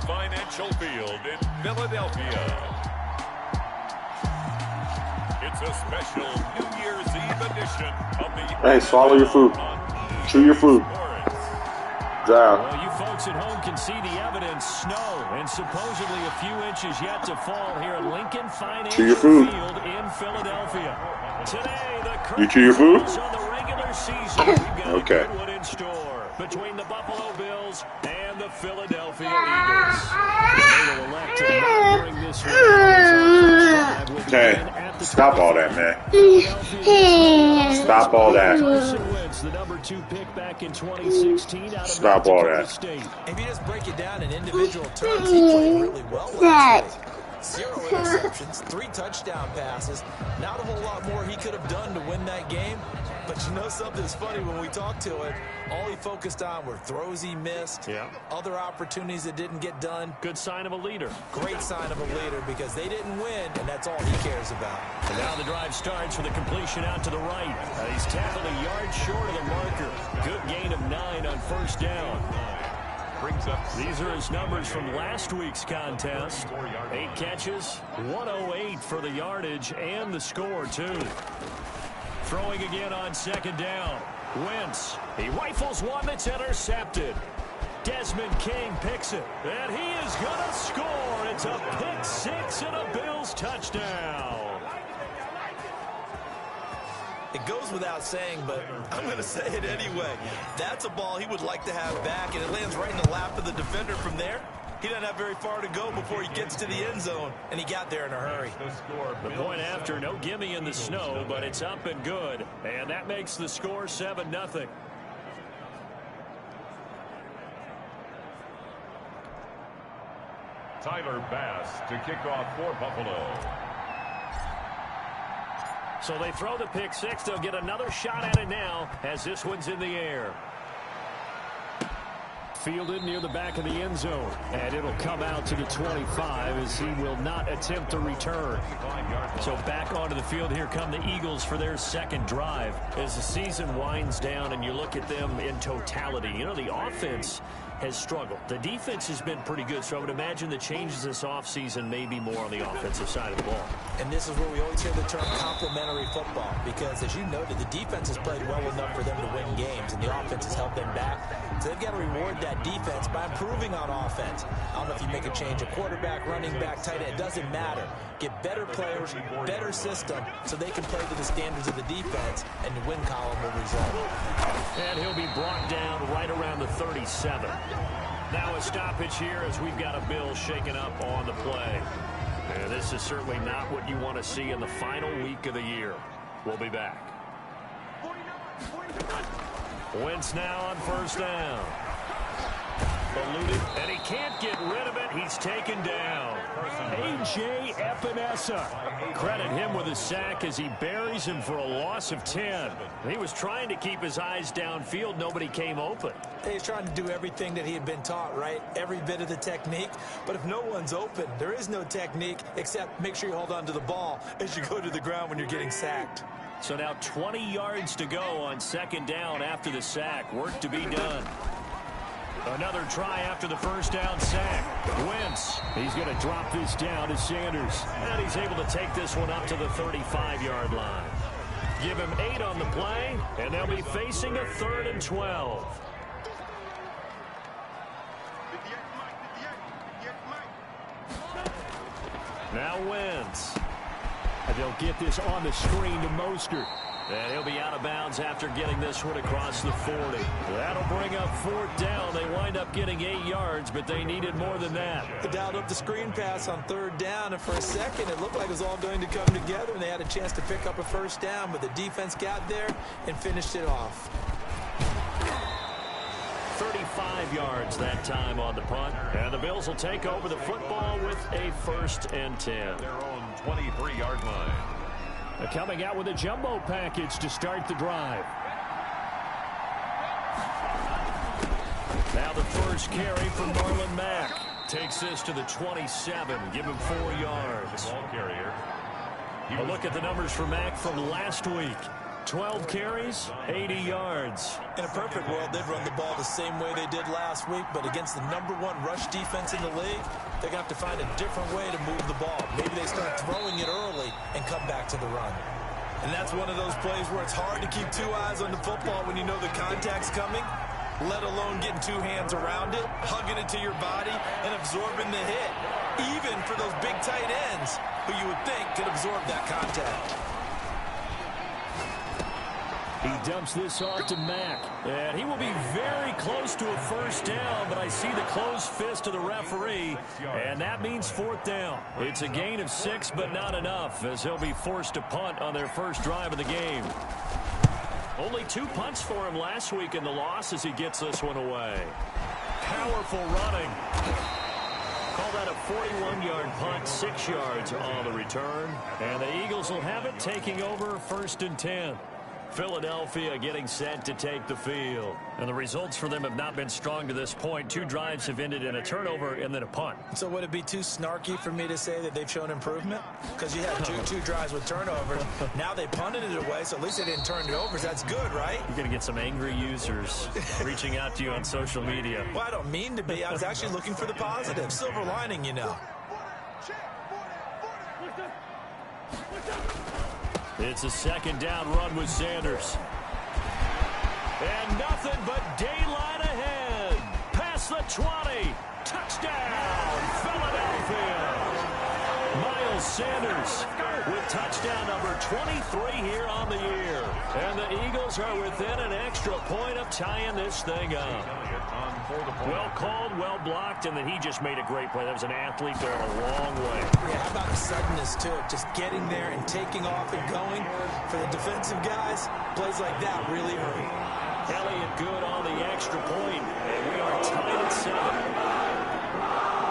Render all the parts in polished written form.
Financial Field in Philadelphia. It's a special New Year's Eve edition of the... Hey, swallow your food. Chew your food. Well, you folks at home can see the evidence. Snow and supposedly a few inches yet to fall here at Lincoln Financial Field in Philadelphia. Today, the you chew your food? On the regular season, we've got okay. a good one in store between the Buffalo Bills and the Philadelphia Eagles. They will elect to not bring this one with hey, stop all that, man. Stop all that. The number 2 pick back in 2016 out of Stop all that. State. If you just break it down in individual terms, he played really well last week. 0 interceptions, 3 touchdown passes. Not a whole lot more he could have done to win that game. But you know something's funny when we talked to it. All he focused on were throws he missed, other opportunities that didn't get done. Good sign of a leader. Great sign of a leader because they didn't win, and that's all he cares about. And now the drive starts with a completion out to the right. He's tackled a yard short of the marker. Good gain of 9 on first down. These are his numbers from last week's contest. 8 catches, 108 for the yardage, and the score, too. Throwing again on second down. Wentz. He rifles one that's intercepted. Desmond King picks it. And he is going to score. It's a pick 6 and a Bills touchdown. It goes without saying, but I'm going to say it anyway. That's a ball he would like to have back, and it lands right in the lap of the defender from there. He doesn't have very far to go before he gets to the end zone, and he got there in a hurry. The point after, no gimme in the snow, but it's up and good, and that makes the score 7-0. Tyler Bass to kick off for Buffalo. So they throw the pick 6. They'll get another shot at it now as this one's in the air. Fielded near the back of the end zone, and it'll come out to the 25 as he will not attempt to return. So back onto the field, here come the Eagles for their second drive. As the season winds down and you look at them in totality, you know, the offense has struggled. The defense has been pretty good, so I would imagine the changes this offseason may be more on the offensive side of the ball. And this is where we always hear the term complementary football, because as you noted, the defense has played well enough for them to win games, and the offense has helped them back. So they've got to reward that defense by improving on offense. I don't know if you make a change, a quarterback, running back, tight end, it doesn't matter. Get better players, better system, so they can play to the standards of the defense, and the win column will result. And he'll be brought down right around the 37. Now a stoppage here as we've got a Bill shaken up on the play. And this is certainly not what you want to see in the final week of the year. We'll be back. Wentz now on first down. Eluded, and he can't get rid of it. He's taken down. A.J. Epinesa. Credit him with a sack as he buries him for a loss of 10. He was trying to keep his eyes downfield. Nobody came open. He's trying to do everything that he had been taught, right? Every bit of the technique. But if no one's open, there is no technique except make sure you hold on to the ball as you go to the ground when you're getting sacked. So now 20 yards to go on second down after the sack. Work to be done. Another try after the first down sack. Wentz, he's going to drop this down to Sanders. And he's able to take this one up to the 35-yard line. Give him 8 on the play, and they'll be facing a 3rd and 12. Now Wentz. And they'll get this on the screen to Mostert. And he'll be out of bounds after getting this one across the 40. That'll bring up 4th down. They wind up getting 8 yards, but they needed more than that. They dialed up the screen pass on 3rd down, and for a second it looked like it was all going to come together, and they had a chance to pick up a first down, but the defense got there and finished it off. 35 yards that time on the punt. And the Bills will take over the football with a 1st and 10. Their own 23-yard line. Coming out with a jumbo package to start the drive. Now the first carry from Marlon Mack. Takes this to the 27. Give him 4 yards. Ball carrier. A look at the numbers for Mack from last week. 12 carries, 80 yards. In a perfect world, they'd run the ball the same way they did last week, but against the #1 rush defense in the league, they're going to have to find a different way to move the ball. Maybe they start throwing it early and come back to the run. And that's one of those plays where it's hard to keep 2 eyes on the football when you know the contact's coming, let alone getting 2 hands around it, hugging it to your body, and absorbing the hit, even for those big tight ends who you would think could absorb that contact. He dumps this off to Mack, and he will be very close to a first down, but I see the closed fist of the referee, and that means 4th down. It's a gain of 6, but not enough, as he'll be forced to punt on their first drive of the game. Only 2 punts for him last week in the loss as he gets this one away. Powerful running. Call that a 41-yard punt, 6 yards on the return, and the Eagles will have it taking over 1st and 10. Philadelphia getting set to take the field. And the results for them have not been strong to this point. 2 drives have ended in a turnover and then a punt. So would it be too snarky for me to say that they've shown improvement? Because you had two drives with turnovers. Now they punted it away, so at least they didn't turn it over. That's good, right? You're going to get some angry users reaching out to you on social media. Well, I don't mean to be. I was actually looking for the positive. Silver lining, you know. It's a 2nd down run with Sanders. And nothing but daylight ahead. Past the 20. Touchdown, Philadelphia. Miles Sanders with touchdown number 23 here on the year. And the Eagles are within an extra point of tying this thing up. Well called, well blocked, and then he just made a great play. That was an athlete there a long way. Yeah, how about the suddenness, too? Just getting there and taking off and going. For the defensive guys, plays like that really hurt. Elliott good on the extra point, and we are tied at 7.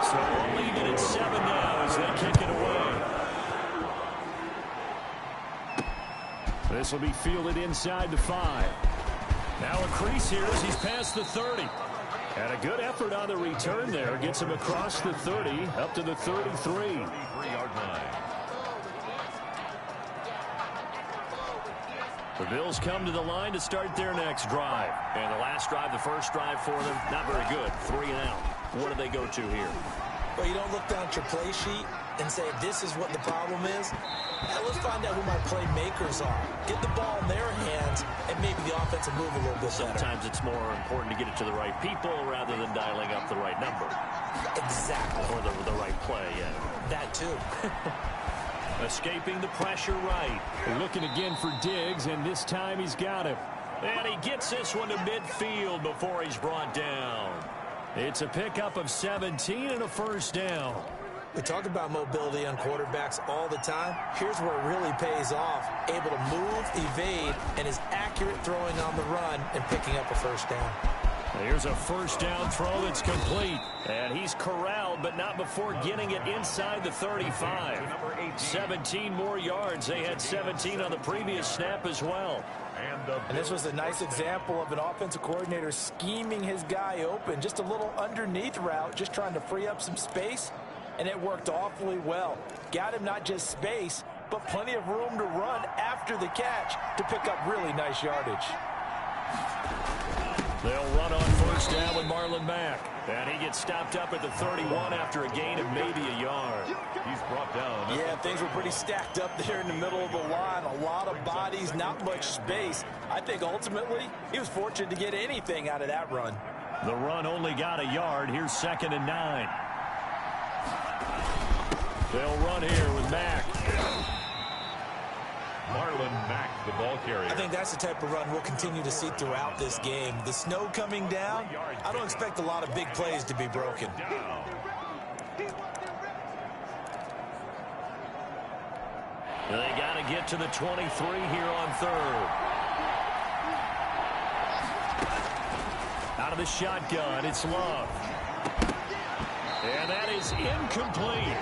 So we'll leave it at 7 now as they kick it away. This will be fielded inside the 5. Now a crease here as he's past the 30. And a good effort on the return there. Gets him across the 30, up to the 33-yard line. The Bills come to the line to start their next drive. And the last drive, the first drive for them, not very good. 3 and out. What do they go to here? Well, you don't look down at your play sheet and say, this is what the problem is. Now, let's find out who my playmakers are. Get the ball in their hands, and maybe the offense will move a little bit better. Sometimes it's more important to get it to the right people rather than dialing up the right number. Exactly. Or the right play, yeah. That, too. Escaping the pressure right. Looking again for Diggs, and this time he's got him. And he gets this one to midfield before he's brought down. It's a pickup of 17 and a first down. We talk about mobility on quarterbacks all the time. Here's where it really pays off. Able to move, evade, and is accurate throwing on the run and picking up a first down. Here's a first down throw that's complete. And he's corralled, but not before getting it inside the 35. 17 more yards. They had 17 on the previous snap as well. And this was a nice example of an offensive coordinator scheming his guy open. Just a little underneath route, just trying to free up some space. And it worked awfully well. Got him not just space, but plenty of room to run after the catch to pick up really nice yardage. They'll run on first down with Marlon Mack. And he gets stopped up at the 31 after a gain of maybe a yard. He's brought down. Yeah, things were pretty stacked up there in the middle of the line. A lot of bodies, not much space. I think ultimately he was fortunate to get anything out of that run. The run only got a yard. Here's 2nd and 9. They'll run here with Mack. Marlon Mack, the ball carrier. I think that's the type of run we'll continue to see throughout this game. The snow coming down, I don't expect a lot of big plays to be broken. They got to get to the 23 here on 3rd. Out of the shotgun, it's Love. And that is incomplete.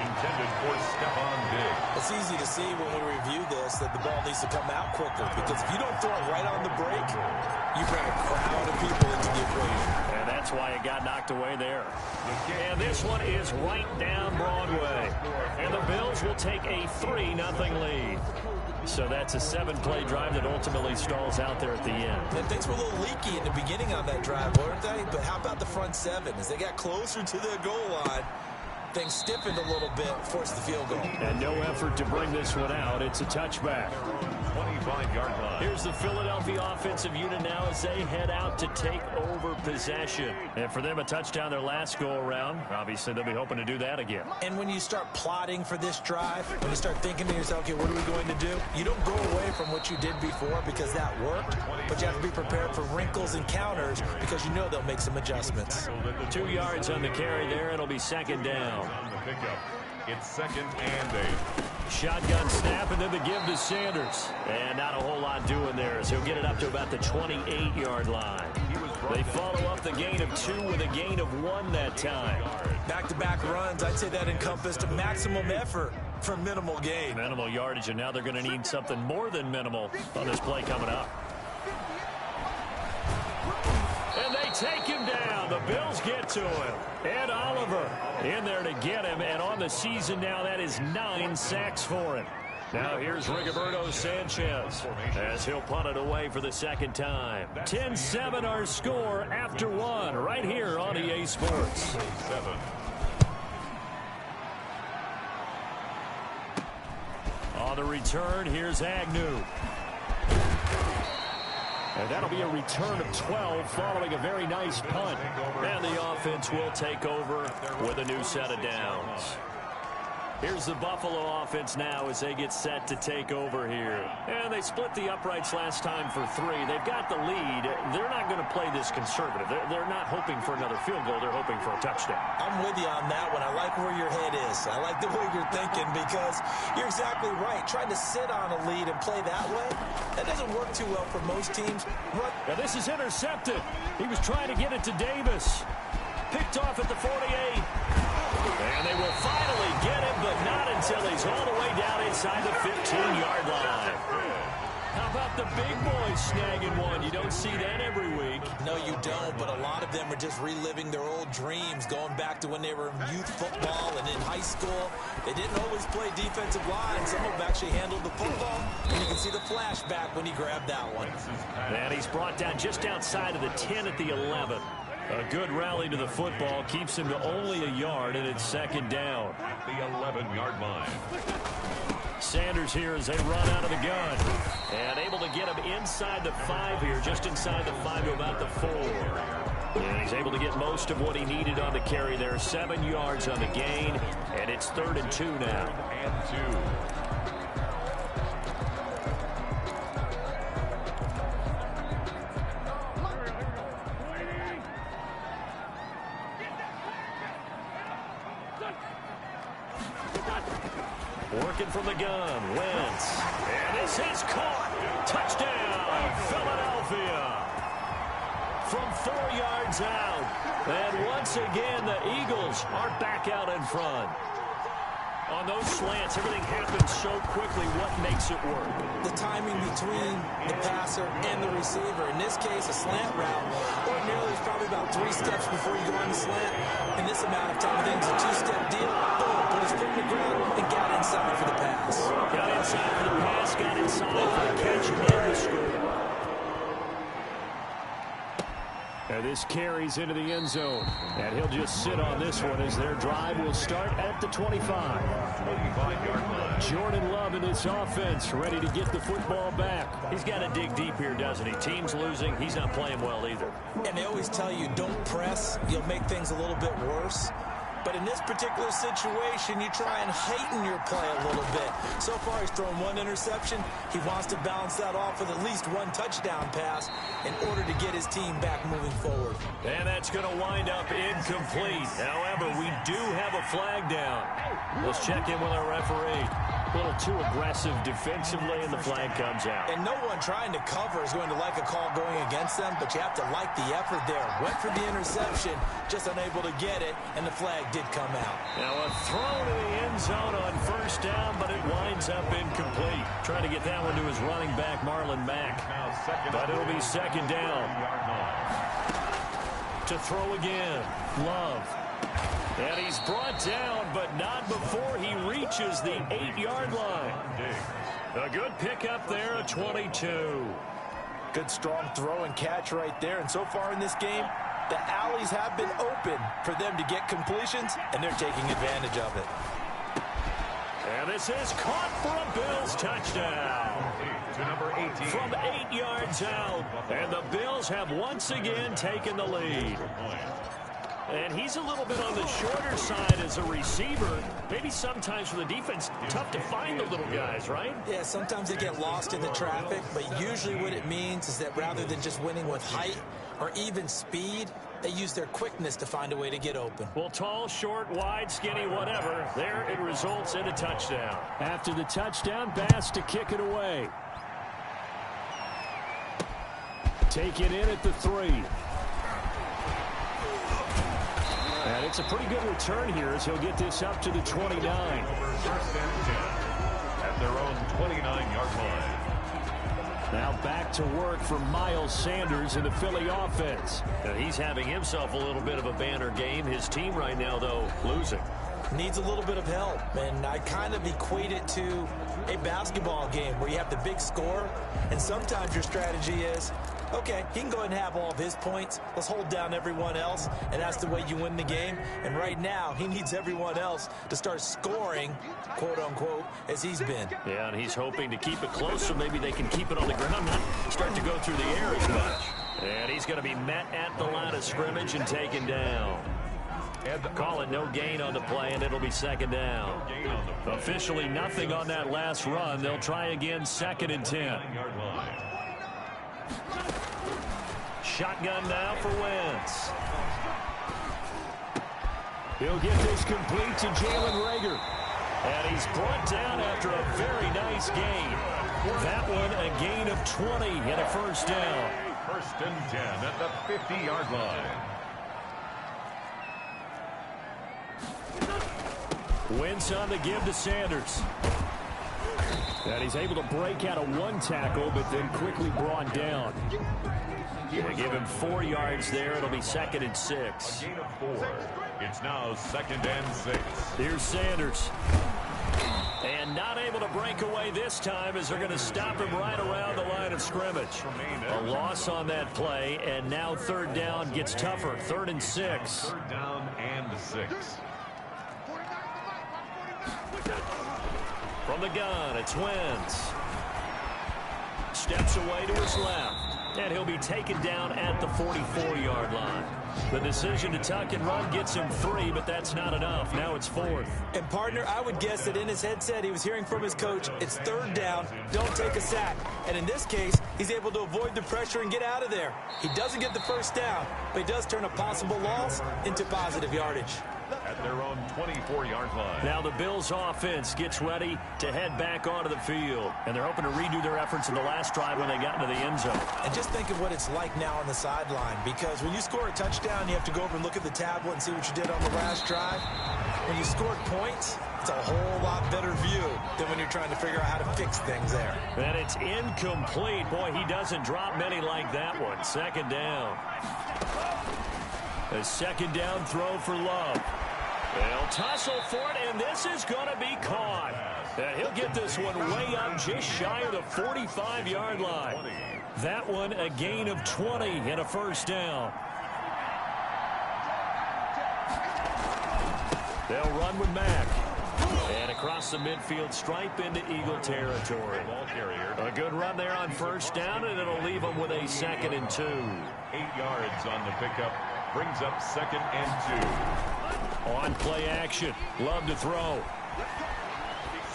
Intended for Stephon Diggs. It's easy to see when we review this that the ball needs to come out quicker, because if you don't throw it right on the break, you bring a crowd of people into the equation. And that's why it got knocked away there. And this one is right down Broadway. And the Bills Skillz will take a 3-0 lead. So that's a 7-play drive that ultimately stalls out there at the end. And things were a little leaky in the beginning on that drive, weren't they? But how about the front seven? As they got closer to the goal line, things stiffened a little bit, forced the field goal. And no effort to bring this one out. It's a touchback. 25-yard line. Here's the Philadelphia offensive unit now as they head out to take over possession. And for them, a touchdown their last go-around. Obviously, they'll be hoping to do that again. And when you start plotting for this drive, when you start thinking to yourself, okay, what are we going to do? You don't go away from what you did before because that worked, but you have to be prepared for wrinkles and counters because you know they'll make some adjustments. 2 yards on the carry there. It'll be second down. On the pickup, it's 2nd and 8. Shotgun snap, and then the give to Sanders. And not a whole lot doing there as he'll get it up to about the 28-yard line. They follow up the gain of 2 with a gain of 1 that time. Back-to-back runs, I'd say that encompassed maximum effort for minimal gain. Minimal yardage, and now they're going to need something more than minimal on this play coming up. And they take him down. The Bills get to him. Ed Oliver in there to get him. And on the season now, that is 9 sacks for him. Now here's Rigoberto Sanchez as he'll punt it away for the second time. 10-7 our score after 1 right here on EA Sports. 7. On the return, here's Agnew. And that'll be a return of 12 following a very nice punt. And the offense will take over with a new set of downs. Here's the Buffalo offense now as they get set to take over here. And they split the uprights last time for 3. They've got the lead. They're not going to play this conservative. They're not hoping for another field goal. They're hoping for a touchdown. I'm with you on that one. I like where your head is. I like the way you're thinking because you're exactly right. Trying to sit on a lead and play that way, that doesn't work too well for most teams. Now this is intercepted. He was trying to get it to Davis. Picked off at the 48. And they will finally get him, but not until he's all the way down inside the 15-yard line. How about the big boys snagging one? You don't see that every week. No, you don't, but a lot of them are just reliving their old dreams, going back to when they were in youth football and in high school. They didn't always play defensive line. Some of them actually handled the football, and you can see the flashback when he grabbed that one. And he's brought down just outside of the 10 at the 11. A good rally to the football keeps him to only a yard, and it's second down. At the 11-yard line. Sanders here as they run out of the gun. And able to get him inside the 5 here, just inside the 5 to about the 4. And he's able to get most of what he needed on the carry there. 7 yards on the gain, and it's 3rd and 2 now. And 2. Working from the gun, Wentz. And this is caught. Touchdown, Philadelphia. From 4 yards out. And once again, the Eagles are back out in front. On those slants, everything happens so quickly. What makes it work? The timing between the passer and the receiver. In this case, a slant route. Ordinarily, it's probably about 3 steps before you go on the slant. In this amount of time, I think it's a 2-step deal. Boom, put his foot in the ground and got inside for the pass. Got inside for the pass, got inside for the catch and the score. And this carries into the end zone. And he'll just sit on this one as their drive will start at the 25. 25-yard line. Jordan Love in this offense, ready to get the football back. He's got to dig deep here, doesn't he? Team's losing. He's not playing well either. And they always tell you, don't press. You'll make things a little bit worse. But in this particular situation, you try and heighten your play a little bit. So far, he's thrown 1 interception. He wants to balance that off with at least 1 touchdown pass in order to get his team back moving forward. And that's going to wind up incomplete. However, we do have a flag down. Let's check in with our referee. A little too aggressive defensively, and the flag comes out. And no one trying to cover is going to like a call going against them, but you have to like the effort there. Went for the interception, just unable to get it, and the flag did come out. Now a throw to the end zone on first down, but it winds up incomplete. Trying to get that one to his running back, Marlon Mack. But it'll be second down. To throw again, Love. And he's brought down, but not before he reaches the 8-yard line. A good pickup there, a 22. Good strong throw and catch right there. And so far in this game, the alleys have been open for them to get completions, and they're taking advantage of it. And this is caught for a Bills touchdown. To number 18. From 8 yards out. And the Bills have once again taken the lead. And he's a little bit on the shorter side as a receiver. Maybe sometimes for the defense, tough to find the little guys, right? Yeah, sometimes they get lost in the traffic, but usually what it means is that rather than just winning with height or even speed, they use their quickness to find a way to get open. Well, tall, short, wide, skinny, whatever, there it results in a touchdown. After the touchdown, Bass to kick it away. Take it in at the 3. And it's a pretty good return here as he'll get this up to the 29. First and 10 at their own 29-yard line. Now back to work for Miles Sanders in the Philly offense. Now he's having himself a little bit of a banner game. His team right now, though, losing. Needs a little bit of help, and I kind of equate it to a basketball game where you have the big score, and sometimes your strategy is, okay, he can go ahead and have all of his points. Let's hold down everyone else, and that's the way you win the game. And right now, he needs everyone else to start scoring, quote-unquote, as he's been. Yeah, and he's hoping to keep it close so maybe they can keep it on the ground, not start to go through the air as much. And he's going to be met at the line of scrimmage and taken down. Call it no gain on the play, and it'll be second down. Officially nothing on that last run. They'll try again, 2nd and 10. Shotgun now for Wentz. He'll get this complete to Jalen Reagor. And he's brought down after a very nice gain. That one a gain of 20 and a first down. First and 10 at the 50-yard line. Wentz on the give to Sanders. And he's able to break out of one tackle, but then quickly brought down. They give him 4 yards there. It'll be 2nd and 6. A gain of 4. It's now 2nd and 6. Here's Sanders. And not able to break away this time as they're going to stop him right around the line of scrimmage. A loss on that play, and now 3rd down gets tougher. 3rd and 6. 3rd down and 6. From the gun, it's Wentz. Steps away to his left. And he'll be taken down at the 44-yard line. The decision to tuck and run gets him 3, but that's not enough. Now it's 4th. And, partner, I would guess that in his headset he was hearing from his coach, it's 3rd down, don't take a sack. And in this case, he's able to avoid the pressure and get out of there. He doesn't get the first down, but he does turn a possible loss into positive yardage. At their own 24-yard line. Now the Bills offense gets ready to head back onto the field. And they're hoping to redo their efforts in the last drive when they got into the end zone. And just think of what it's like now on the sideline, because when you score a touchdown, you have to go over and look at the tablet and see what you did on the last drive. When you scored points, it's a whole lot better view than when you're trying to figure out how to fix things there. And it's incomplete. Boy, he doesn't drop many like that one. 2nd down. A 2nd down throw for Love. They'll tussle for it, and this is going to be caught. And he'll get this one way up just shy of the 45-yard line. That one a gain of 20 and a first down. They'll run with Mack. And across the midfield stripe into Eagle territory. A good run there on first down, and it'll leave them with a 2nd and 2. 8 yards on the pickup. Brings up 2nd and 2. On play action. Love to throw.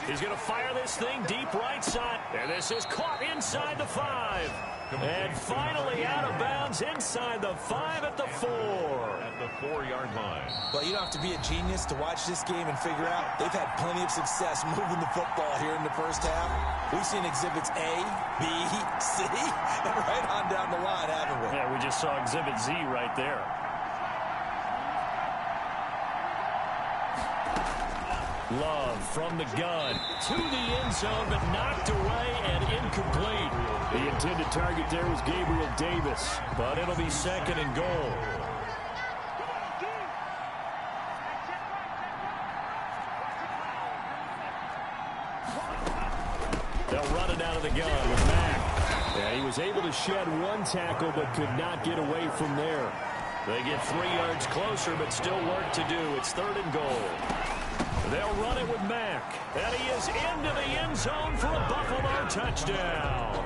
He's going to fire this thing deep right side. And this is caught inside the 5. And finally out of bounds inside the 5 at the 4. At the 4-yard line. Well, you don't have to be a genius to watch this game and figure out they've had plenty of success moving the football here in the first half. We've seen exhibits A, B, C, and right on down the line, haven't we? Yeah, we just saw exhibit Z right there. Love from the gun to the end zone, but knocked away and incomplete. The intended target there was Gabriel Davis, but it'll be 2nd and goal. They'll run it out of the gun with Mack. Yeah, he was able to shed one tackle but could not get away from there. They get 3 yards closer, but still work to do. It's 3rd and goal. They'll run it with Mack. And he is into the end zone for a Buffalo touchdown.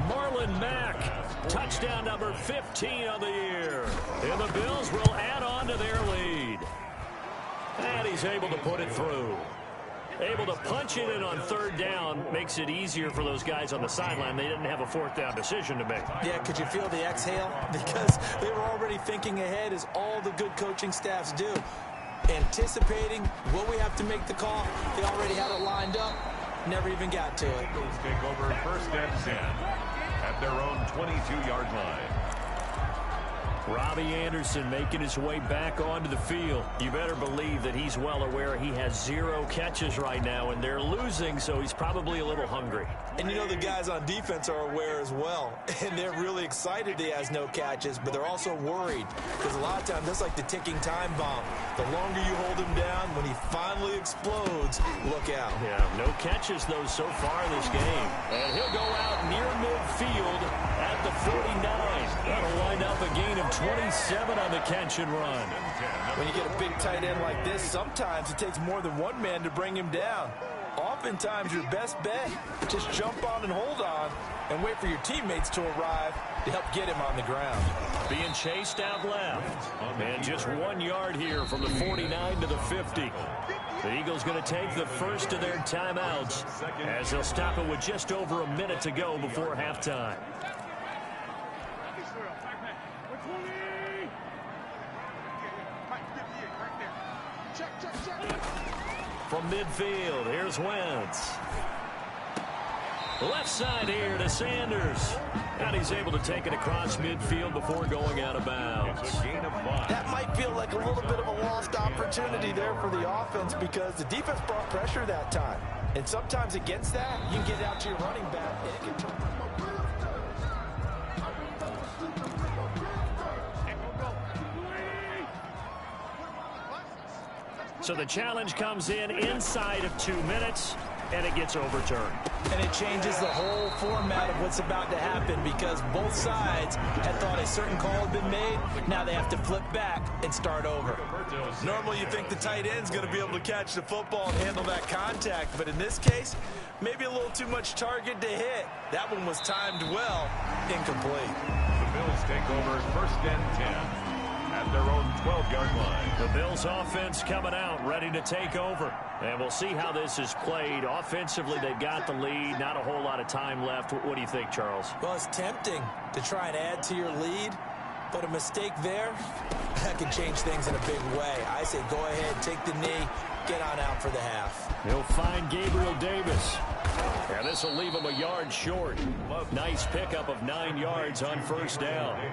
Marlon Mack, touchdown number 15 of the year. And the Bills will add on to their lead. And he's able to put it through. Able to punch it in on 3rd down makes it easier for those guys on the sideline. They didn't have a 4th down decision to make. Yeah, could you feel the exhale? Because they were already thinking ahead, as all the good coaching staffs do. Anticipating, will we have to make the call? They already had it lined up. Never even got to it. Eagles take over 1st and 10 at their own 22-yard line. Robbie Anderson making his way back onto the field. You better believe that he's well aware he has 0 catches right now, and they're losing, so he's probably a little hungry. And you know the guys on defense are aware as well. And they're really excited he has no catches, but they're also worried. Because a lot of times, that's like the ticking time bomb. The longer you hold him down, when he finally explodes, look out. Yeah, no catches, though, so far in this game. And he'll go out near midfield at the 49. That'll wind up a gain of 27 on the catch and run. When you get a big tight end like this, sometimes it takes more than one man to bring him down. Oftentimes, your best bet, just jump on and hold on and wait for your teammates to arrive to help get him on the ground. Being chased out left. And just 1 yard here from the 49 to the 50. The Eagles going to take the first of their timeouts as they'll stop it with just over a minute to go before halftime. From midfield, here's Wentz. Left side here to Sanders. And he's able to take it across midfield before going out of bounds. That might feel like a little bit of a lost opportunity there for the offense because the defense brought pressure that time. And sometimes against that, you can get out to your running back. So the challenge comes in inside of 2 minutes, and it gets overturned. And it changes the whole format of what's about to happen because both sides had thought a certain call had been made. Now they have to flip back and start over. Normally you think the tight end's going to be able to catch the football and handle that contact, but in this case, maybe a little too much target to hit. That one was timed well, incomplete. The Bills take over 1st and 10. At their own 12-yard line. The Bills offense coming out, ready to take over. And we'll see how this is played. Offensively, they've got the lead. Not a whole lot of time left. What do you think, Charles? Well, it's tempting to try and add to your lead, but a mistake there, that can change things in a big way. I say go ahead, take the knee, get on out for the half. He'll find Gabriel Davis. And this will leave him a yard short. Nice pickup of 9 yards on 1st down.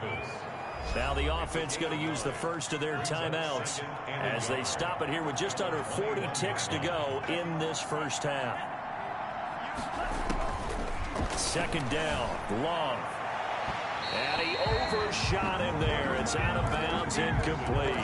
Now the offense going to use the first of their timeouts as they stop it here with just under 40 ticks to go in this first half. 2nd down, long. And he overshot him there. It's out of bounds, incomplete.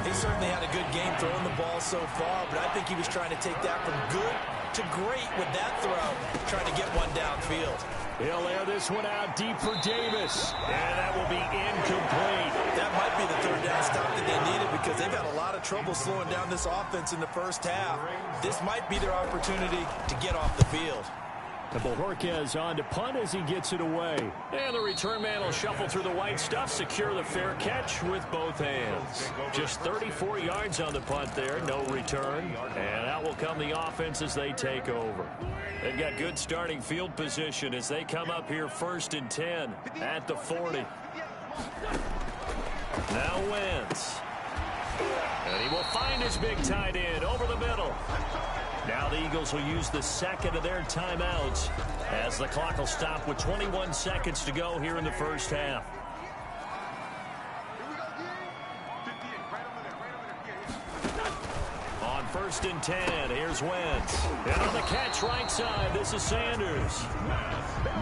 He certainly had a good game throwing the ball so far, but I think he was trying to take that from good to great with that throw, trying to get one downfield. He'll air this one out deep for Davis. And that will be incomplete. That might be the 3rd down stop that they needed because they've had a lot of trouble slowing down this offense in the first half. This might be their opportunity to get off the field. Bojorquez on to punt as he gets it away. And the return man will shuffle through the white stuff, secure the fair catch with both hands. Just 34 yards on the punt there, no return. And out will come the offense as they take over. They've got good starting field position as they come up here 1st and 10 at the 40. Now Wentz. And he will find his big tight end over the middle. Now the Eagles will use the 2nd of their timeouts as the clock will stop with 21 seconds to go here in the first half. On 1st 1st and 10. Here's Wentz. And on the catch right side, this is Sanders.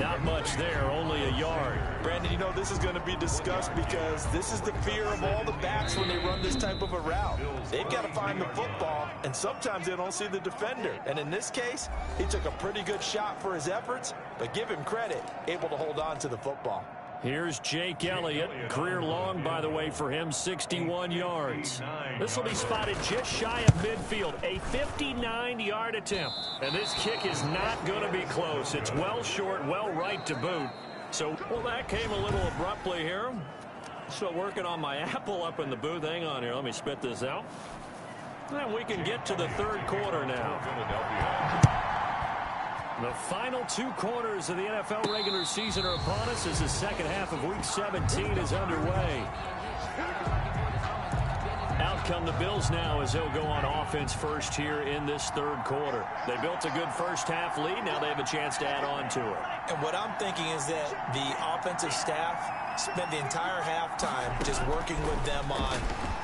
Not much there, only a yard. Brandon, you know, this is going to be discussed because this is the fear of all the backs when they run this type of a route. They've got to find the football, and sometimes they don't see the defender. And in this case, he took a pretty good shot for his efforts, but give him credit, able to hold on to the football. Here's Jake Elliott. Career long, by the way, for him, 61 yards. This will be spotted just shy of midfield. A 59-yard attempt. And this kick is not going to be close. It's well short, well right to boot. So, well, that came a little abruptly here. Still working on my apple up in the booth. Hang on here. Let me spit this out. And we can get to the third quarter now. The final 2 quarters of the NFL regular season are upon us as the second half of Week 17 is underway. Out come the Bills now as they'll go on offense first here in this third quarter. They built a good first half lead. Now they have a chance to add on to it. And what I'm thinking is that the offensive staff spent the entire halftime just working with them on,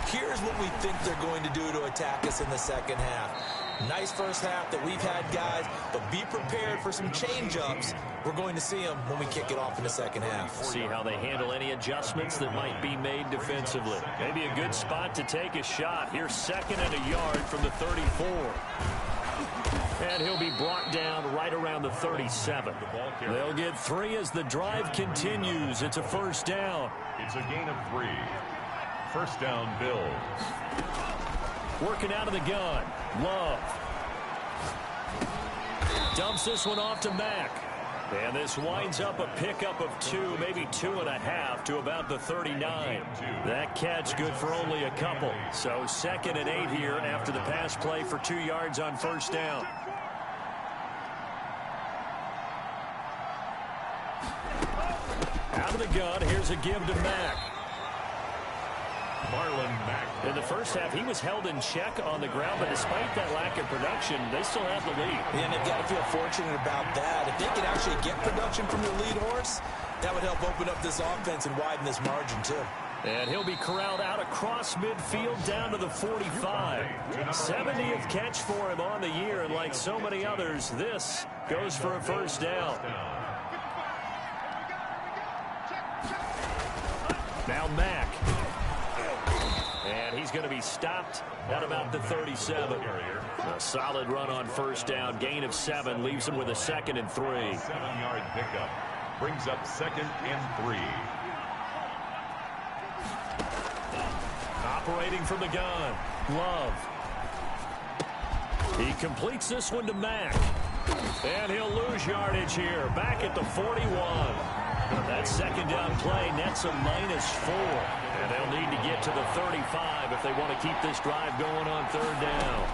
here's what we think they're going to do to attack us in the second half. Nice first half that we've had, guys, but be prepared for some change-ups. We're going to see them when we kick it off in the second half. See how they handle any adjustments that might be made defensively. Maybe a good spot to take a shot. Here's 2nd and a yard from the 34. And he'll be brought down right around the 37. They'll get 3 as the drive continues. It's a first down. It's a gain of 3. First down, Bills. Working out of the gun. Love. Dumps this one off to Mack. And this winds up a pickup of 2, maybe 2.5 to about the 39. That catch good for only a couple. So 2nd and 8 here after the pass play for 2 yards on first down. Out of the gun, here's a give to Mack. Marlon Mack. In the first half, he was held in check on the ground, but despite that lack of production, they still have the lead. And they've got to feel fortunate about that. If they can actually get production from their lead horse, that would help open up this offense and widen this margin, too. And he'll be corralled out across midfield down to the 45. 70th catch for him on the year, and like so many others, this goes for a first down. Now Mack. And he's going to be stopped at about the 37. A solid run on first down. Gain of 7 leaves him with a 2nd and 3. 7-yard pickup. Brings up 2nd and 3. Operating from the gun. Love. He completes this one to Mack. And he'll lose yardage here. Back at the 41. That second down play nets a -4. And they'll need to get to the 35 if they want to keep this drive going on third down.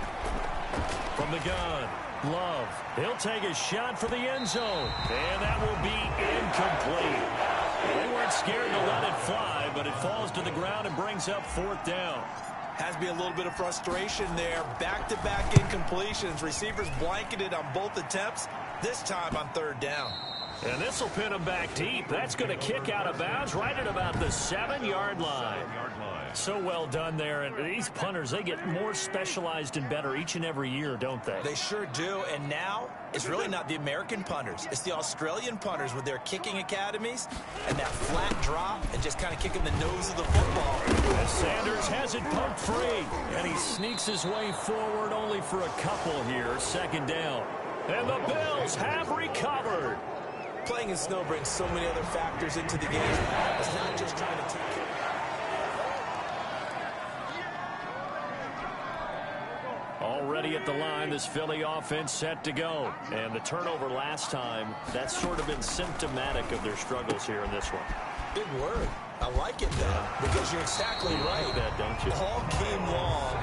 From the gun, Love. He'll take a shot for the end zone. And that will be incomplete. They weren't scared to let it fly, but it falls to the ground and brings up 4th down. Has to be a little bit of frustration there. Back-to-back incompletions. Receivers blanketed on both attempts, this time on 3rd down. And this will pin him back deep. That's going to kick out of bounds right at about the 7-yard line. So well done there. And these punters, they get more specialized and better each and every year, don't they? They sure do. And now it's really not the American punters. It's the Australian punters with their kicking academies and that flat drop and just kind of kicking the nose of the football. As Sanders has it pumped free. And he sneaks his way forward only for a couple here. 2nd down. And the Bills have recovered. Playing in snow brings so many other factors into the game. It's not just trying to take it. Already at the line, this Philly offense set to go. And the turnover last time, that's sort of been symptomatic of their struggles here in this one. Big word. I like it, though, because you're exactly right. Like that, don't you? All game long,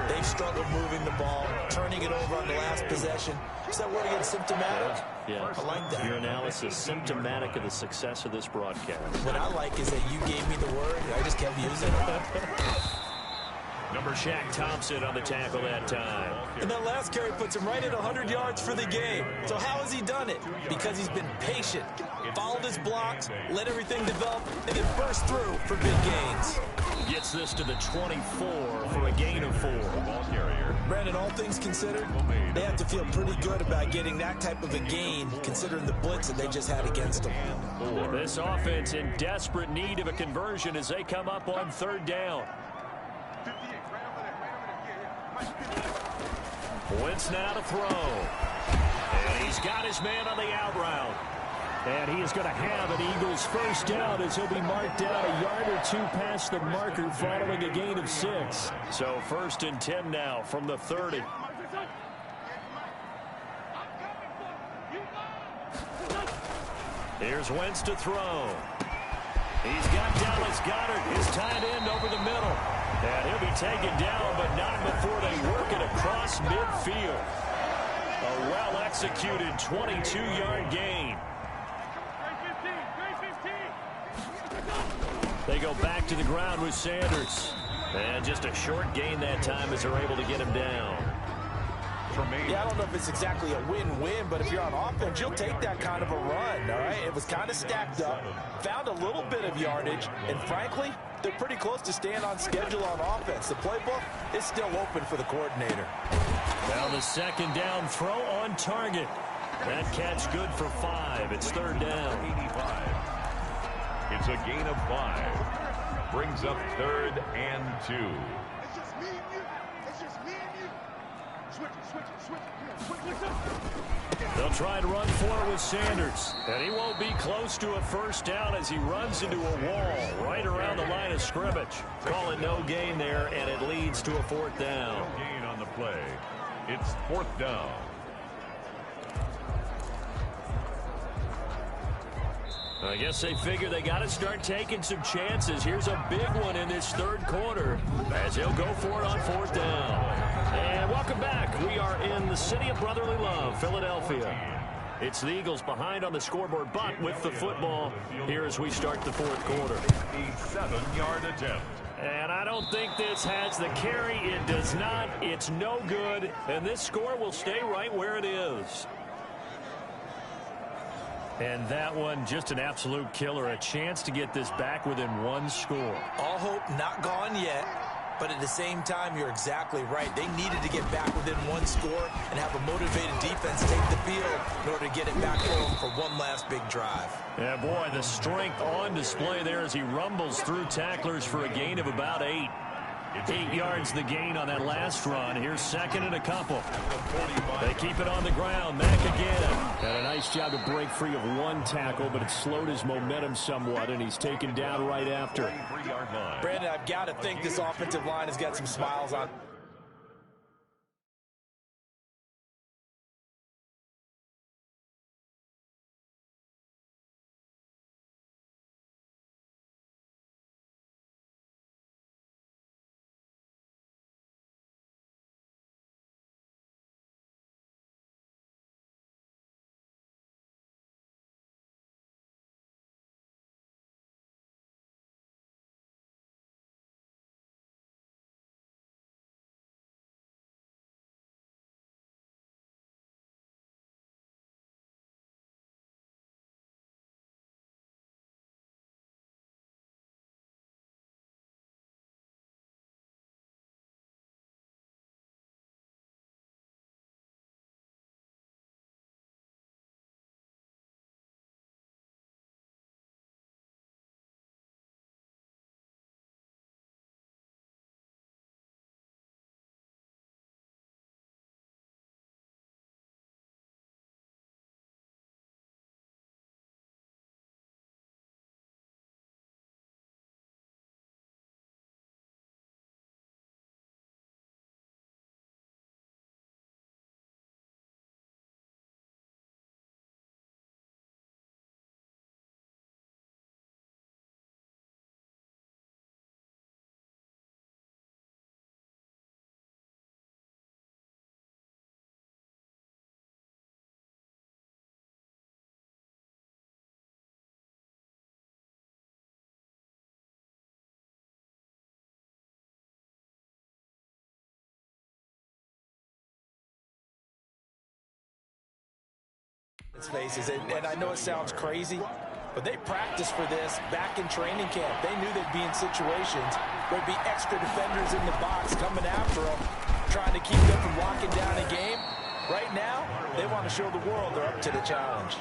they've struggled moving the ball, turning it over on the last possession. Is that word again, symptomatic? Yeah. I like that. Your analysis, symptomatic of the success of this broadcast. What I like is that you gave me the word, and I just kept using it. Number Shaq Thompson on the tackle that time. And that last carry puts him right at 100 yards for the game. So how has he done it? Because he's been patient, followed his blocks, let everything develop, and then burst through for big gains. Gets this to the 24 for a gain of 4. Ball carrier. Brandon, all things considered, they have to feel pretty good about getting that type of a gain, considering the blitz that they just had against them. This offense in desperate need of a conversion as they come up on 3rd down. Wentz now to throw. And he's got his man on the out route. And he is going to have an Eagles first down as he'll be marked down a yard or 2 past the marker following a gain of 6. So 1st and 10 now from the 30. Here's Wentz to throw. He's got Dallas Goedert, his tight end, over the middle. And he'll be taken down, but not before they work it across midfield. A well-executed 22-yard gain. They go back to the ground with Sanders. And just a short gain that time as they're able to get him down. Yeah, I don't know if it's exactly a win-win, but if you're on offense, you'll take that kind of a run, all right? It was kind of stacked up, found a little bit of yardage, and frankly, they're pretty close to staying on schedule on offense. The playbook is still open for the coordinator. Now the 2nd down throw on target. That catch good for 5. It's 3rd down. 85. It's a gain of 5. Brings up 3rd and 2. They'll try to run for it with Sanders. And he won't be close to a first down as he runs into a wall right around the line of scrimmage. Call it no gain there, and it leads to a 4th down. No gain on the play. It's 4th down. I guess they figure they got to start taking some chances. Here's a big one in this 3rd quarter as he'll go for it on 4th down. And welcome back. We are in the city of brotherly love, Philadelphia. It's the Eagles behind on the scoreboard, but with the football here as we start the 4th quarter. A 7-yard attempt. And I don't think this has the carry. It does not. It's no good. And this score will stay right where it is. And that one, just an absolute killer. A chance to get this back within 1 score. All hope not gone yet, but at the same time, you're exactly right. They needed to get back within 1 score and have a motivated defense take the field in order to get it back home for one last big drive. Yeah, boy, the strength on display there as he rumbles through tacklers for a gain of about 8. 8 yards the gain on that last run. Here's 2nd and a couple. They keep it on the ground. Mack again. Had a nice job to break free of 1 tackle, but it slowed his momentum somewhat, and he's taken down right after. Brandon, I've got to think this offensive line has got some smiles on. Faces, and I know it sounds crazy, but they practiced for this back in training camp. They knew they'd be in situations where there'd be extra defenders in the box coming after them, trying to keep them from locking down a game. Right now, they want to show the world they're up to the challenge.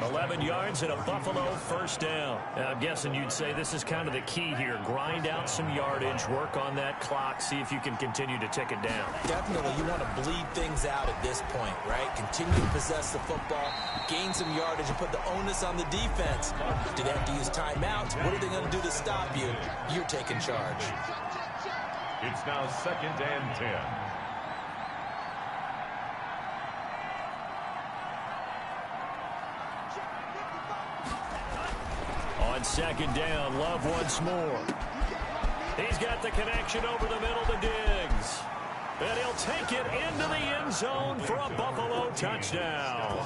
11 yards and a Buffalo first down. I'm guessing you'd say this is kind of the key here. Grind out some yardage, work on that clock, see if you can continue to tick it down. Definitely, you want to bleed things out at this point, right? Continue to possess the football, gain some yardage, and put the onus on the defense. Do they have to use timeouts? What are they going to do to stop you? You're taking charge. It's now 2nd and 10. On 2nd down, Love once more. He's got the connection over the middle to Diggs. And he'll take it into the end zone for a Buffalo touchdown.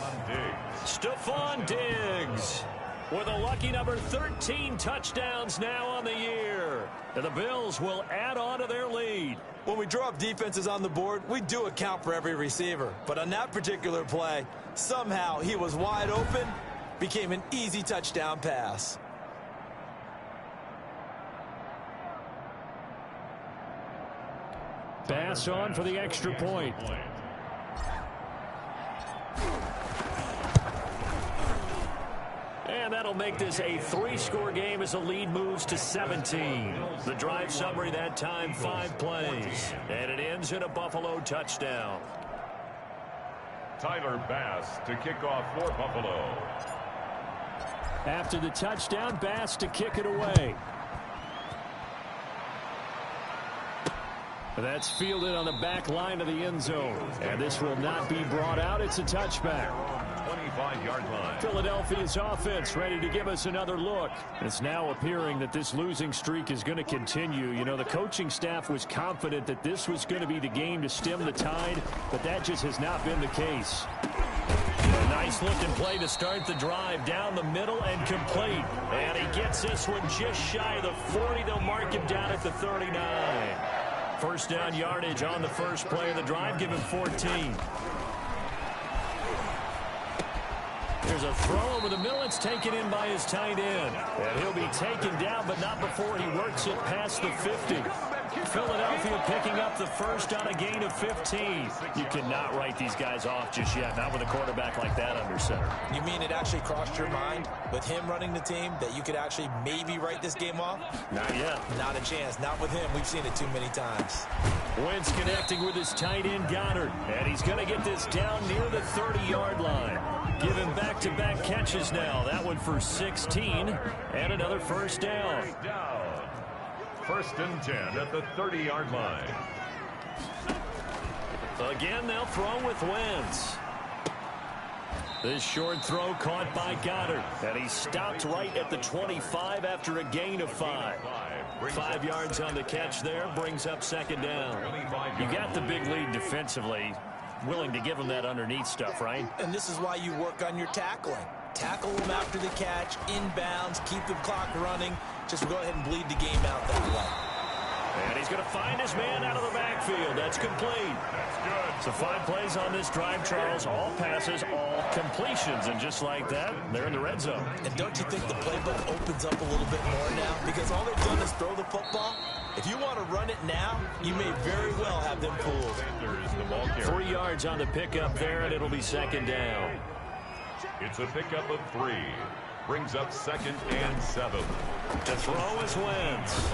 Stephon Diggs with a lucky number 13 touchdowns now on the year. And the Bills will add on to their lead. When we draw up defenses on the board, we do account for every receiver. But on that particular play, somehow he was wide open, became an easy touchdown pass. Pass on for the extra point. And that'll make this a 3-score game as the lead moves to 17. The drive summary that time, 5 plays. And it ends in a Buffalo touchdown. Tyler Bass to kick off for Buffalo. After the touchdown, Bass to kick it away. That's fielded on the back line of the end zone. And this will not be brought out. It's a touchback. 25-yard line. Philadelphia's offense ready to give us another look. It's now appearing that this losing streak is going to continue. You know, the coaching staff was confident that this was going to be the game to stem the tide, but that just has not been the case. A nice-looking play to start the drive down the middle and complete. And he gets this one just shy of the 40. They'll mark him down at the 39. First down yardage on the first play of the drive. Give him 14. There's a throw over the middle. It's taken in by his tight end. And he'll be taken down, but not before he works it past the 50. Philadelphia picking up the first on a gain of 15. You cannot write these guys off just yet, not with a quarterback like that under center. You mean it actually crossed your mind with him running the team that you could actually maybe write this game off? Not yet. Not a chance. Not with him. We've seen it too many times. Wentz connecting with his tight end Goddard. And he's going to get this down near the 30-yard line. Give him back-to-back catches now. That one for 16 and another first down. 1st and 10 at the 30-yard line. Again, they'll throw with Wentz. This short throw caught by Goddard. And he stopped right at the 25 after a gain of 5. 5 yards on the catch there, brings up 2nd down. You got the big lead defensively. Willing to give them that underneath stuff, right? And this is why you work on your tackling. Tackle them after the catch, inbounds, keep the clock running. Just go ahead and bleed the game out that way. And he's going to find his man out of the backfield. That's complete. That's good. So 5 plays on this drive, Charles. All passes, all completions. And just like that, they're in the red zone. And don't you think the playbook opens up a little bit more now? Because all they've done is throw the football. If you want to run it now, you may very well have them pulled. 3 yards on the pickup there, and it'll be 2nd down. It's a pickup of 3. Brings up 2nd and 7. The throw is Wentz.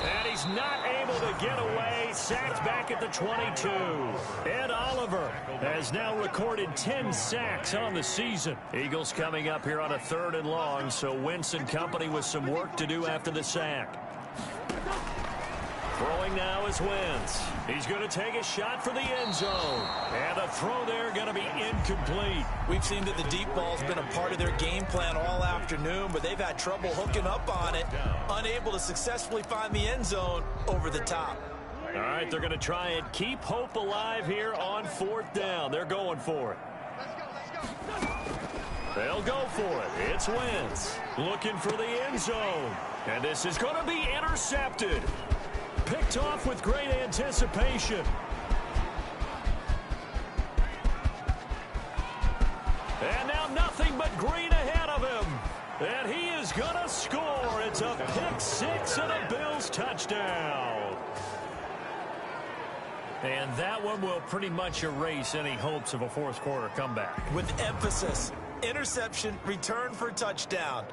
And he's not able to get away. Sacked back at the 22. Ed Oliver has now recorded 10 sacks on the season. Eagles coming up here on a 3rd and long, so Wentz and company with some work to do after the sack. Throwing now is Wentz. He's going to take a shot for the end zone. And the throw there going to be incomplete. We've seen that the deep ball's been a part of their game plan all afternoon, but they've had trouble hooking up on it. Unable to successfully find the end zone over the top. All right, they're going to try and keep hope alive here on 4th down. They're going for it. They'll go for it. It's Wentz looking for the end zone. And this is going to be intercepted. Picked off with great anticipation. And now nothing but green ahead of him. And he is going to score. It's a pick six and a Bills touchdown. And that one will pretty much erase any hopes of a fourth quarter comeback. With emphasis, interception, return for touchdown.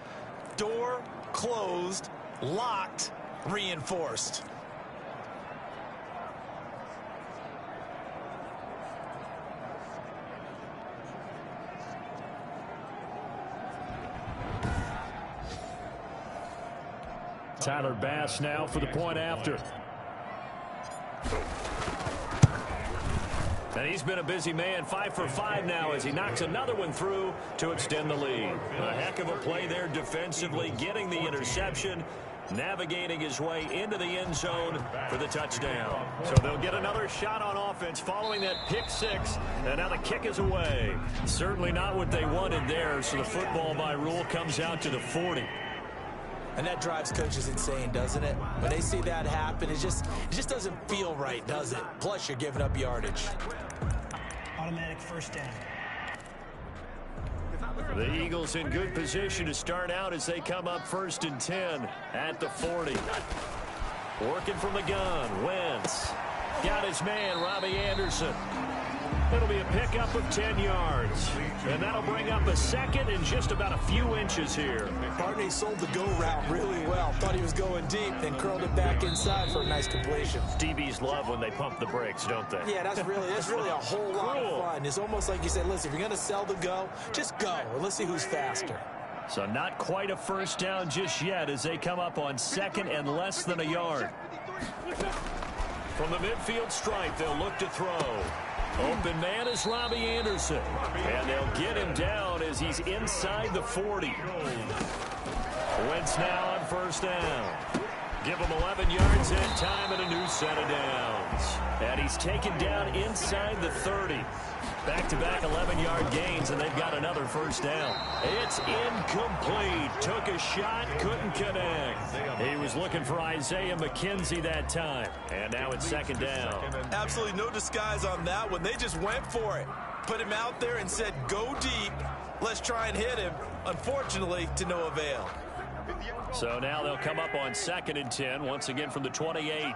Door closed, locked, reinforced. Tyler Bass now for the point after. And he's been a busy man, 5 for 5 now as he knocks another one through to extend the lead. A heck of a play there defensively, getting the interception, navigating his way into the end zone for the touchdown. So they'll get another shot on offense following that pick six, and now the kick is away. Certainly not what they wanted there, so the football by rule comes out to the 40. And that drives coaches insane, doesn't it? When they see that happen, it just doesn't feel right, does it? Plus, you're giving up yardage. Automatic first down. The Eagles in good position to start out as they come up 1st and 10 at the 40. Working from the gun, Wentz. Got his man, Robbie Anderson. It'll be a pickup of 10 yards. And that'll bring up a second and just about a few inches here. Barney sold the go route really well. Thought he was going deep, then curled it back inside for a nice completion. DBs love when they pump the brakes, don't they? Yeah, that's really a whole lot of fun. It's almost like you say, listen, if you're going to sell the go, just go. And let's see who's faster. So not quite a first down just yet as they come up on second and less than a yard. From the midfield stripe, they'll look to throw. Open man is Robbie Anderson. And they'll get him down as he's inside the 40. Wentz now on first down. Give him 11 yards and time and a new set of downs. And he's taken down inside the 30. Back-to-back 11-yard gains, and they've got another first down. It's incomplete. Took a shot, couldn't connect. He was looking for Isaiah McKenzie that time. And now it's second down. Absolutely no disguise on that one. They just went for it. Put him out there and said, go deep. Let's try and hit him. Unfortunately, to no avail. So now they'll come up on 2nd and 10, once again from the 28.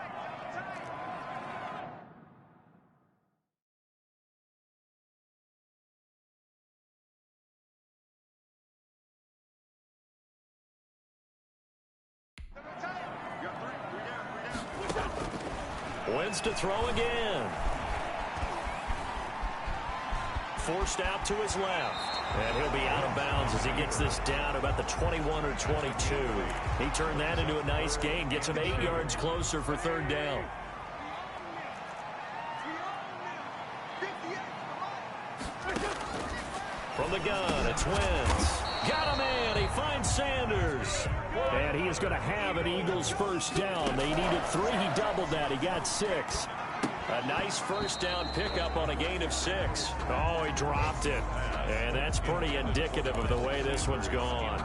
Wentz to throw again. Forced out to his left. And he'll be out of bounds as he gets this down about the 21 or 22. He turned that into a nice gain. Gets him 8 yards closer for third down. From the gun, it's Wentz. Got a man. He finds Sanders. And he is going to have an Eagles first down. They needed 3. He doubled that. He got 6. A nice first down pickup on a gain of 6. Oh, he dropped it. And that's pretty indicative of the way this one's gone.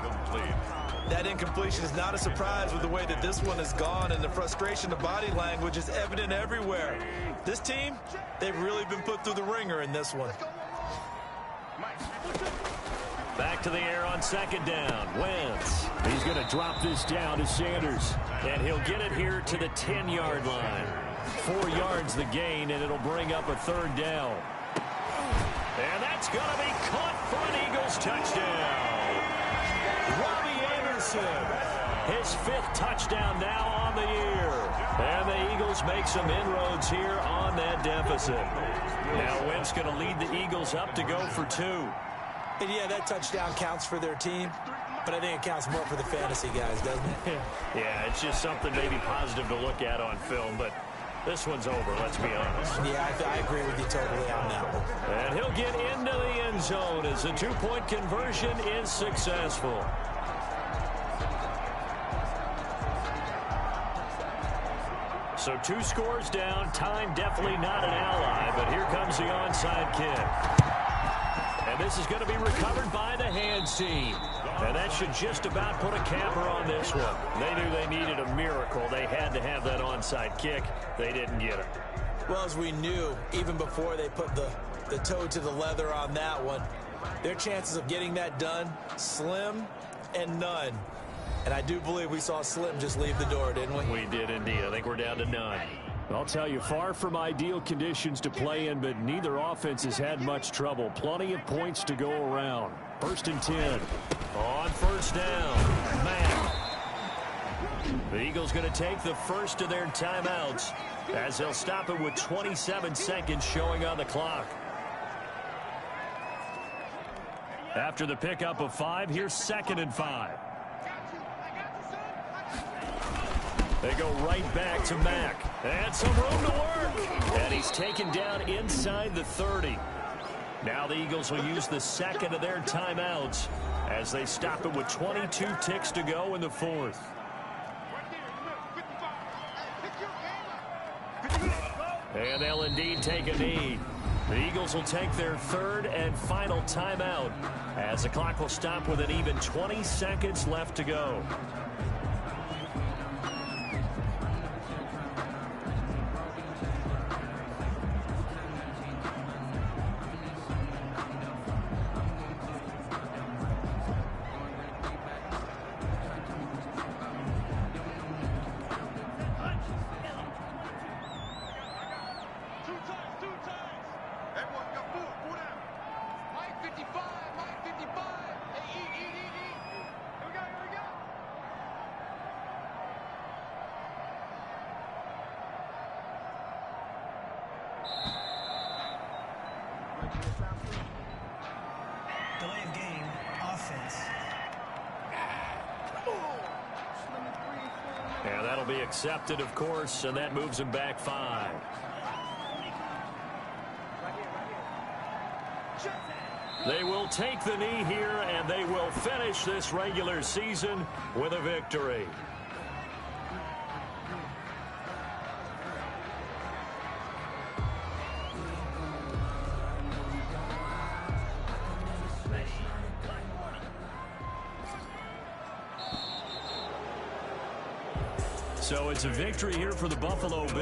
That incompletion is not a surprise with the way that this one has gone, and the frustration, the body language is evident everywhere. This team, they've really been put through the ringer in this one. Back to the air on second down. Wentz. He's going to drop this down to Sanders. And he'll get it here to the 10-yard line. 4 yards the gain, and it'll bring up a third down. And that's going to be caught for an Eagles touchdown. Robbie Anderson, his 5th touchdown now on the year. And the Eagles make some inroads here on that deficit. Now Wentz going to lead the Eagles up to go for 2. And yeah, that touchdown counts for their team, but I think it counts more for the fantasy guys, doesn't it? Yeah, it's just something maybe positive to look at on film, but this one's over, let's be honest. Yeah, I agree with you totally on that one. And he'll get into the end zone as the 2-point conversion is successful. So 2 scores down, time definitely not an ally, but here comes the onside kick. And this is going to be recovered by the hands team. And that should just about put a capper on this one. They knew they needed a miracle. They had to have that onside kick. They didn't get it. Well, as we knew, even before they put the toe to the leather on that one, their chances of getting that done, slim and none. And I do believe we saw Slim just leave the door, didn't we? We did indeed. I think we're down to none. I'll tell you, far from ideal conditions to play in, but neither offense has had much trouble. Plenty of points to go around. 1st and 10. On 1st down, Mack. The Eagles going to take the first of their timeouts as they'll stop it with 27 seconds showing on the clock. After the pickup of 5, here's 2nd and 5. They go right back to Mack. And some room to work. And he's taken down inside the 30. Now the Eagles will use the second of their timeouts as they stop it with 22 ticks to go in the 4th. And they'll indeed take a knee. The Eagles will take their 3rd and final timeout as the clock will stop with an even 20 seconds left to go. Delay of game, offense. And that'll be accepted, of course, and that moves him back 5. They will take the knee here, and they will finish this regular season with a victory. So it's a victory here for the Buffalo Bills.